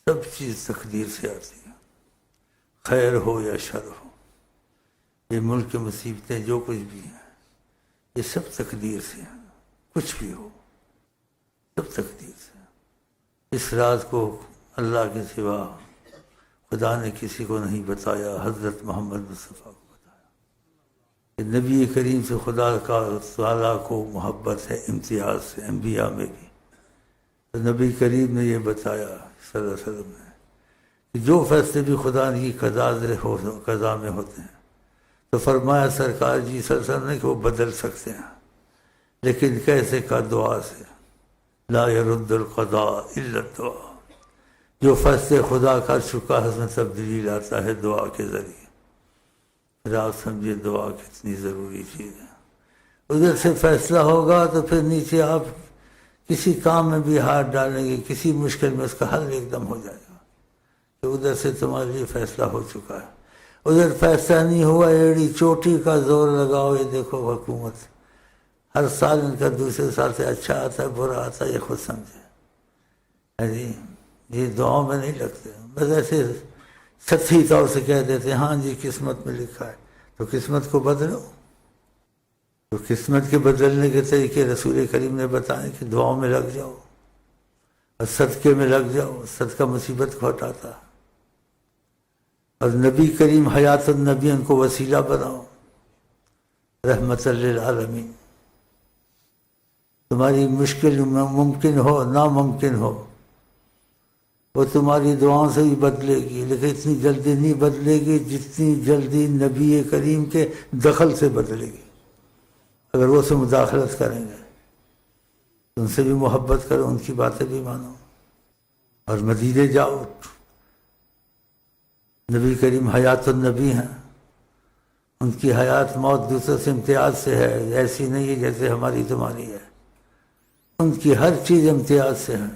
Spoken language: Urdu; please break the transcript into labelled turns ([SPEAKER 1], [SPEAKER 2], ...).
[SPEAKER 1] سب چیز تقدیر سے آتی ہے، خیر ہو یا شر ہو، یہ ملک کی مصیبتیں جو کچھ بھی ہیں یہ سب تقدیر سے ہیں، کچھ بھی ہو سب تقدیر سے۔ اس راز کو اللہ کے سوا خدا نے کسی کو نہیں بتایا، حضرت محمد مصطفیٰ کو بتایا کہ نبی کریم سے خدا کا تعالیٰ کو محبت ہے امتیاز سے، انبیاء میں بھی۔ تو نبی کریم نے یہ بتایا صلی اللہ علیہ وسلم نے کہ جو فیصلے بھی خدا کی قضا میں ہوتے ہیں تو فرمایا سرکار جی صلی اللہ علیہ وسلم نے کہ وہ بدل سکتے ہیں، لیکن کیسے کا دعا سے، لا يرد القضاء الا الدعاء، جو فیصلے خدا کر چکا ہے اس میں تبدیلی لاتا ہے دعا کے ذریعے۔ پھر آپ سمجھے دعا کتنی ضروری چیز ہے۔ ادھر سے فیصلہ ہوگا تو پھر نیچے آپ کسی کام میں بھی ہاتھ ڈالیں گے، کسی مشکل میں اس کا حل ایک دم ہو جائے گا کہ ادھر سے تمہارے لیے فیصلہ ہو چکا ہے۔ ادھر فیصلہ نہیں ہوا، ایڑی چوٹی کا زور لگاؤ، یہ دیکھو حکومت ہر سال ان کا دوسرے سال سے اچھا آتا ہے برا آتا ہے، یہ خود سمجھے جی، یہ دعاؤں میں نہیں لگتے، بس ایسے سطحی طور سے کہہ دیتے ہیں ہاں جی قسمت میں لکھا ہے، تو قسمت کو بدلو۔ تو قسمت کے بدلنے کے طریقے رسول کریم نے بتائے کہ دعاؤں میں لگ جاؤ اور صدقے میں لگ جاؤ، صدقہ مصیبت کو ہٹاتا ہے۔ اور نبی کریم حیات النبی ان کو وسیلہ بناؤ، رحمت للعالمین۔ تمہاری مشکل ممکن ہو ناممکن ہو وہ تمہاری دعاؤں سے ہی بدلے گی، لیکن اتنی جلدی نہیں بدلے گی جتنی جلدی نبی کریم کے دخل سے بدلے گی۔ اگر وہ سے مداخلت کریں گے تو ان سے بھی محبت کرو، ان کی باتیں بھی مانو اور مدینے جاؤ۔ نبی کریم حیات النبی ہیں، ان کی حیات موت دوسروں سے امتیاز سے ہے، ایسی نہیں ہے جیسے ہماری تمہاری ہے، ان کی ہر چیز امتیاز سے ہے۔